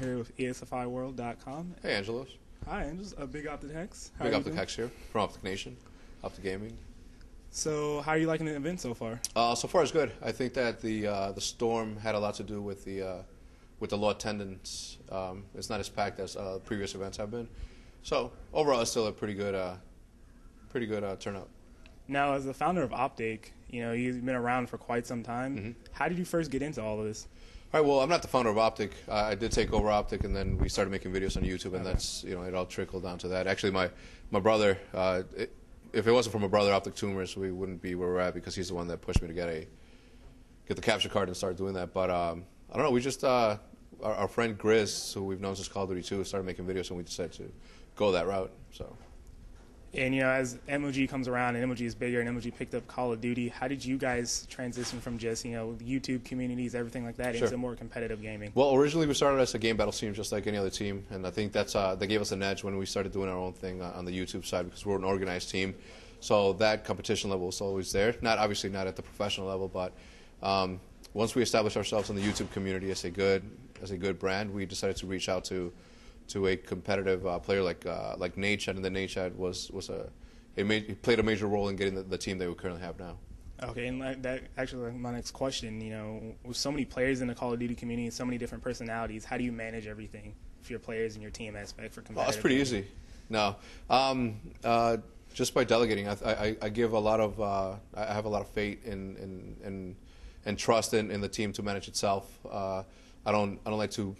here with ESFIworld.com. Hey, Angelos. Hi, Angelos. Big OpTic Hex. Big OpTic Hex here from OpTic Nation, OpTic Gaming. So, how are you liking the event so far? So far, it's good. I think that the storm had a lot to do with the low attendance. It's not as packed as previous events have been. So overall, it's still a pretty good turnout. Now, as the founder of OpTic, you've been around for quite some time. Mm-hmm. How did you first get into all of this? All right. Well, I'm not the founder of OpTic. I did take over OpTic, and then we started making videos on YouTube, and that's it all trickled down to that. Actually, my brother, if it wasn't for my brother, OpTic Tumors, we wouldn't be where we're at because he's the one that pushed me to get the capture card and start doing that. But I don't know. We just our friend Grizz, who we've known since Call of Duty 2, started making videos, and we decided to go that route. So. And, as MLG comes around and MLG is bigger and MLG picked up Call of Duty, how did you guys transition from just, YouTube communities, everything like that, into more competitive gaming? Well, originally we started as a game battle team just like any other team, and I think that gave us an edge when we started doing our own thing on the YouTube side because we're an organized team. So that competition level was always there. Obviously not at the professional level, but once we established ourselves in the YouTube community as a good brand, we decided to reach out to a competitive player like Nate, and then Nate he played a major role in getting the team that we currently have now. Okay, and that actually my next question. With so many players in the Call of Duty community, so many different personalities, how do you manage everything for your players and your team aspect for competitive? Well, that's pretty easy. No, just by delegating. I give a lot of I have a lot of faith and trust in the team to manage itself. I don't like to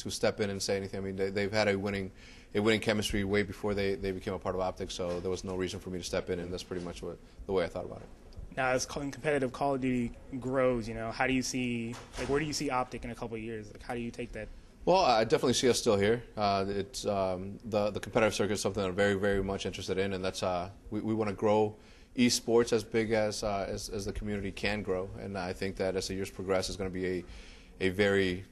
step in and say anything. I mean, they've had a winning chemistry way before they became a part of OpTic, so there was no reason for me to step in, and that's pretty much the way I thought about it. Now, as competitive Call of Duty grows, how do you see, where do you see OpTic in a couple of years? How do you take that? Well, I definitely see us still here. It's the competitive circuit is something that I'm very, very much interested in, and that's we want to grow esports as big as the community can grow, and I think that as the years progress, it's going to be a very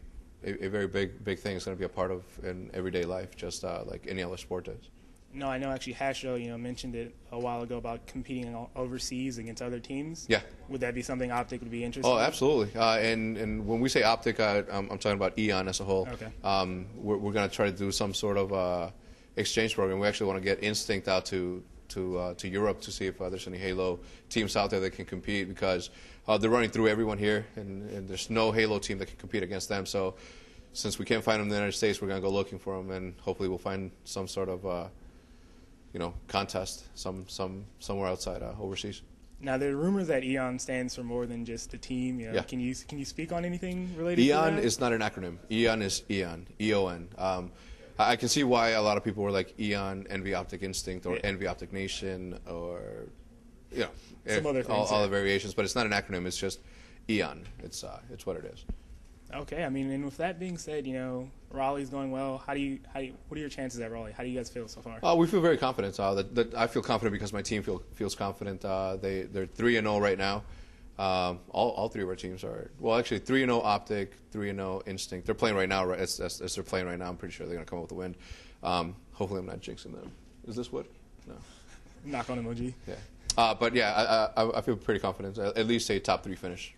big thing. It's going to be a part of in everyday life, just like any other sport does. No, I know actually Hector, mentioned it a while ago about competing overseas against other teams. Yeah. Would that be something OpTic would be interested in? Oh, absolutely. And when we say OpTic, I'm talking about Eon as a whole. Okay. We're going to try to do some sort of exchange program. We actually want to get Instinct out to Europe to see if there's any Halo teams out there that can compete, because they're running through everyone here, and there's no Halo team that can compete against them. So since we can't find them in the United States, we're going to go looking for them, and hopefully we'll find some sort of contest somewhere outside overseas. Now, there are rumors that EON stands for more than just a team. Yeah. Can you speak on anything related to EON that? is not an acronym. EON is EON, E-O-N. I can see why a lot of people were like EON, Envy OpTic Instinct, or Envy OpTic Nation, or some other things, all the variations. But it's not an acronym. It's just EON. It's what it is. Okay. I mean, and with that being said, Raleigh's going well. What are your chances at Raleigh? How do you guys feel so far? We feel very confident. I feel confident because my team feels confident. They're 3-0 right now. All three of our teams are, well, actually 3-0 OpTic, 3-0 Instinct. They're playing right now, right? As they're playing right now, I'm pretty sure they're going to come up with a win. Hopefully I'm not jinxing them. Is this wood? No. Knock on emoji. Yeah. But yeah, I feel pretty confident. At least a top 3 finish.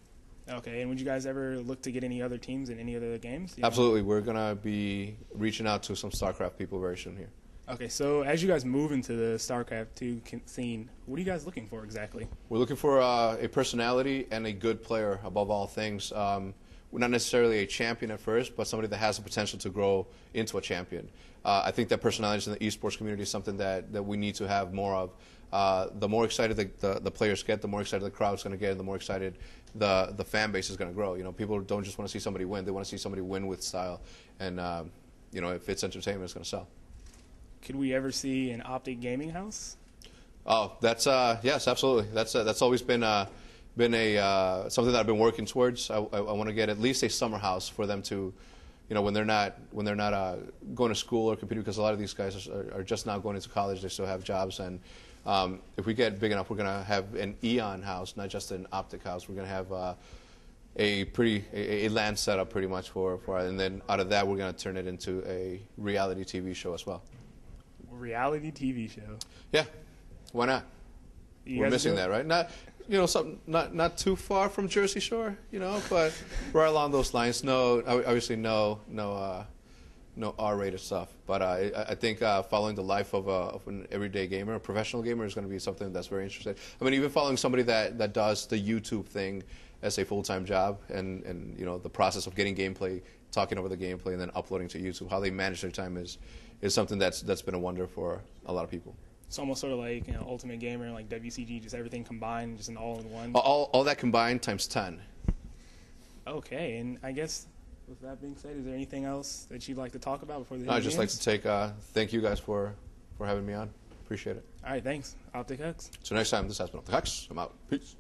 Okay, and would you guys ever look to get any other teams in any other games? Absolutely. We're going to be reaching out to some StarCraft people very soon here. Okay, so as you guys move into the StarCraft 2 scene, what are you guys looking for exactly? We're looking for a personality and a good player above all things. We're not necessarily a champion at first, but somebody that has the potential to grow into a champion. I think that personalities in the esports community is something that we need to have more of. The more excited the players get, the more excited the crowd's going to get, and the more excited the fan base is going to grow. People don't just want to see somebody win; they want to see somebody win with style. And if it's entertainment, it's going to sell. Could we ever see an OpTic gaming house? Oh, that's yes, absolutely. That's always been something that I've been working towards. I want to get at least a summer house for them to, when they're not going to school or competing, because a lot of these guys are just now going into college. They still have jobs, and if we get big enough, we're going to have an Eon house, not just an OpTic house. We're going to have a land setup pretty much for and then out of that we're going to turn it into a reality TV show as well. Reality TV show? Yeah, why not? We're missing that, right? Something not too far from Jersey Shore, but right along those lines. No, obviously no R-rated stuff. But I think following the life of an everyday gamer, a professional gamer, is going to be something that's very interesting. I mean, even following somebody that does the YouTube thing as a full-time job, and you know, the process of getting gameplay, talking over the gameplay, and then uploading to YouTube, how they manage their time is something that's been a wonder for a lot of people. It's almost sort of like, you know, Ultimate Gamer, like WCG, just everything combined, just an all-in-one. All that combined times 10. Okay, and I guess with that being said, is there anything else that you'd like to talk about before the I'd just like to thank you guys for having me on. Appreciate it. All right, thanks. OpTic X. So next time, this has been OpTic X. I'm out. Peace.